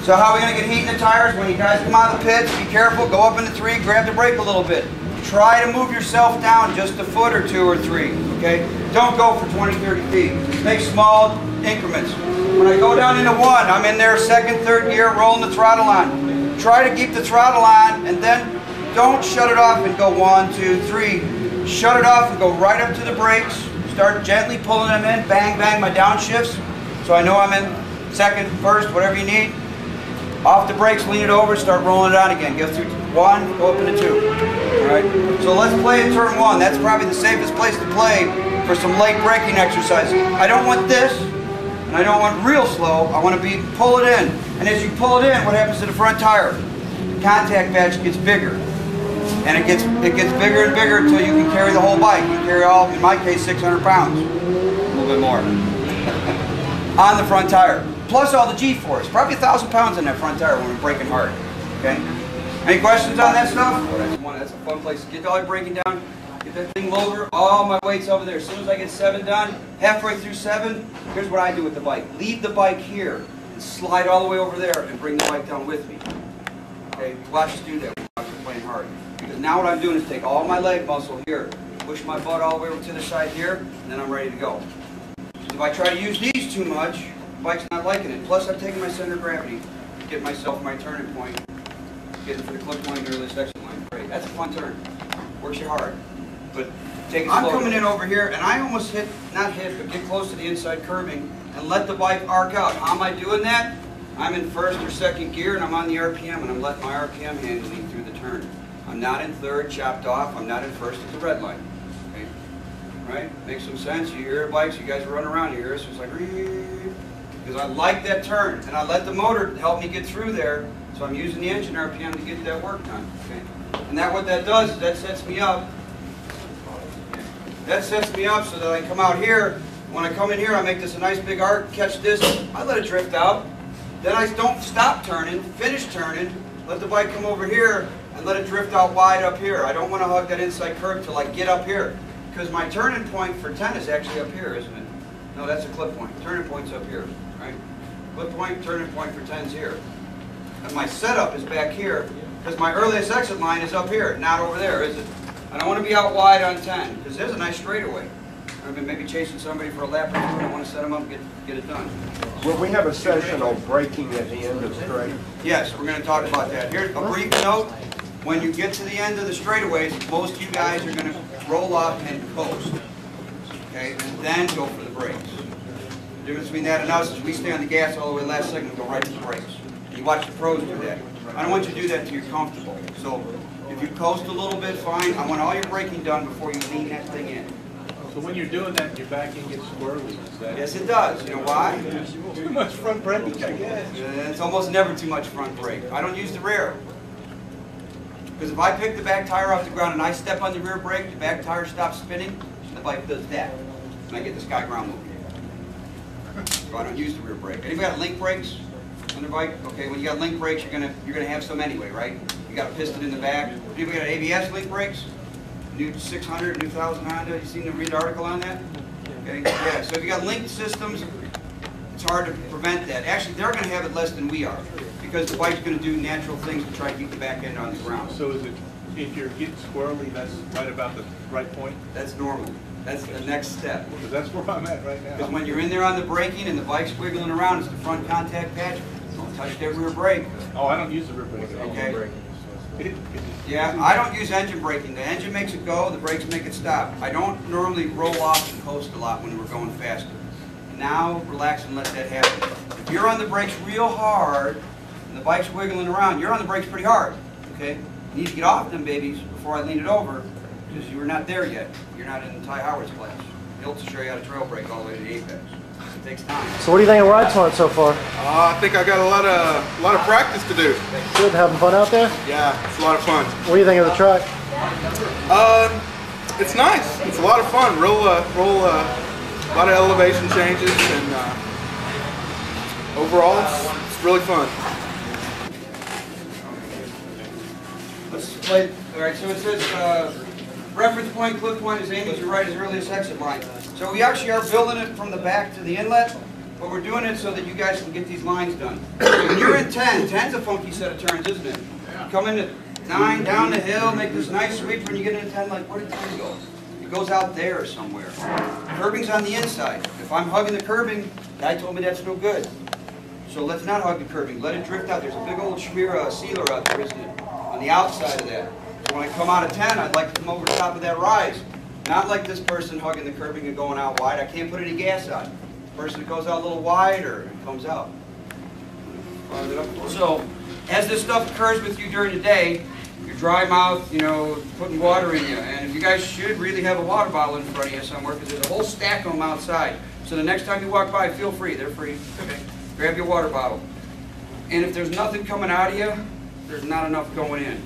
So how are we going to get heat in the tires? When you guys come out of the pits, be careful, go up in the tree, grab the brake a little bit. Try to move yourself down just a foot or 2 or 3, okay? Don't go for 20, 30 feet. Make small increments. When I go down into 1, I'm in there second, third gear, rolling the throttle on. Try to keep the throttle on, and then don't shut it off and go 1, 2, 3. Shut it off and go right up to the brakes. Start gently pulling them in, bang, bang, my downshifts. So I know I'm in second, first, whatever you need. Off the brakes, lean it over, start rolling it on again. Go through 1, go up into 2. All right. So let's play in turn 1. That's probably the safest place to play for some light braking exercise. I don't want this, and I don't want real slow. I want to pull it in. And as you pull it in, what happens to the front tire? The contact patch gets bigger. And it gets bigger and bigger until you can carry the whole bike. You can carry all, in my case, 600 pounds. A little bit more. On the front tire. Plus all the G-force. Probably 1,000 pounds in that front tire when we're braking hard. Okay? Any questions on that stuff? That's a fun place to get all your braking down. Get that thing over. All my weight's over there. As soon as I get 7 done, halfway through 7, here's what I do with the bike. Leave the bike here and slide all the way over there and bring the bike down with me. Okay? Watch us do that when we're playing hard. Because now what I'm doing is take all my leg muscle here, push my butt all the way over to the side here, and then I'm ready to go. If I try to use these too much, the bike's not liking it. Plus I'm taking my center of gravity to get myself my turning point, getting for the clip point near this exit line. Great. That's a fun turn. Works you hard. But take it slow. I'm coming in over here and I almost hit, not hit, but get close to the inside curbing and let the bike arc out. How am I doing that? I'm in first or second gear and I'm on the RPM and I'm letting my RPM handle me through the turn. I'm not in third, chopped off. I'm not in first at the red line. Okay? Right? Makes some sense. You hear bikes, you guys run around, you hear us, it's like, because I like that turn, and I let the motor help me get through there, so I'm using the engine RPM to get that work done. Okay? And what that does is that sets me up. That sets me up so that I come out here. When I come in here, I make this a nice big arc, catch this, I let it drift out. Then I don't stop turning, finish turning, let the bike come over here, and let it drift out wide up here. I don't want to hug that inside curb till I get up here. Because my turning point for 10 is actually up here, isn't it? No, that's a clip point. Turning point's up here, right? Clip point, turning point for 10's here. And my setup is back here, because my earliest exit line is up here, not over there, is it? I don't want to be out wide on 10, because there's a nice straightaway. I've been maybe chasing somebody for a lap or 2, and I want to set them up and get it done. Will we have a session on braking at the end of the straight? Yes, we're going to talk about that. Here's a brief note. When you get to the end of the straightaways, most of you guys are going to roll up and coast, okay, and then go for the brakes. The difference between that and us is we stay on the gas all the way last second and go right to the brakes. And you watch the pros do that. I don't want you to do that until you're comfortable. So if you coast a little bit, fine. I want all your braking done before you lean that thing in. So when you're doing that, your backing gets squirrely, is that? Yes, it does. You know why? Too much front braking, I guess. It's almost never too much front brake. I don't use the rear. Because if I pick the back tire off the ground and I step on the rear brake, the back tire stops spinning, and the bike does that. And I get the sky ground moving. So I don't use the rear brake. Anybody got link brakes on their bike? Okay, when you got link brakes, you're gonna have some anyway, right? You got a piston in the back. Anybody got ABS link brakes? New 600, new 1000 Honda. You seen the read article on that? Okay, yeah. So if you got linked systems, it's hard to prevent that. Actually, they're going to have it less than we are, because the bike's going to do natural things to try to keep the back end on the ground. So is it, if you're getting squirrely, that's right about the right point? That's normal. That's the next step. Because that's where I'm at right now. Because when you're in there on the braking and the bike's wiggling around, it's the front contact patch. Don't touch that rear brake. Oh, I don't use the rear brake. Okay. Yeah, I don't use engine braking. The engine makes it go, the brakes make it stop. I don't normally roll off and coast a lot when we're going faster. Now, relax and let that happen. If you're on the brakes real hard, and the bike's wiggling around, you're on the brakes pretty hard, okay? You need to get off them babies before I lean it over, because you were not there yet. You're not in Ty Howard's class. He'll show you how to trail brake all the way to the apex. It takes time. So what do you think of ride smart so far? I think I got a lot of practice to do. Good, having fun out there? Yeah, it's a lot of fun. What do you think of the track? It's nice. It's a lot of fun. A lot of elevation changes, and overall, it's really fun. Let's play. All right. So it says reference point, clip point is aiming to right as earliest exit line. So we actually are building it from the back to the inlet. but we're doing it so that you guys can get these lines done. When you're in 10, 10's a funky set of turns, isn't it? Come into 9, down the hill, make this nice sweep. When you get into 10, like, where did 10 go? It goes out there somewhere. Curbing's on the inside. If I'm hugging the curbing, guy told me that's no good. So let's not hug the curbing. Let it drift out. There's a big old schmear sealer out there, isn't it? On the outside of that. So when I come out of 10, I'd like to come over the top of that rise. Not like this person hugging the curbing and going out wide. I can't put any gas on. The person that goes out a little wider and comes out. So, as this stuff occurs with you during the day, your dry mouth, you know, putting water in you. And if you guys should really have a water bottle in front of you somewhere, because there's a whole stack of them outside. So the next time you walk by, feel free. They're free. Okay. Grab your water bottle. And if there's nothing coming out of you, there's not enough going in.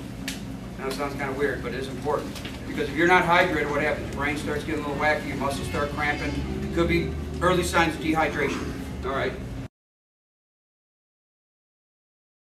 Now it sounds kind of weird, but it is important. Because if you're not hydrated, what happens? Your brain starts getting a little wacky, your muscles start cramping. It could be early signs of dehydration. All right.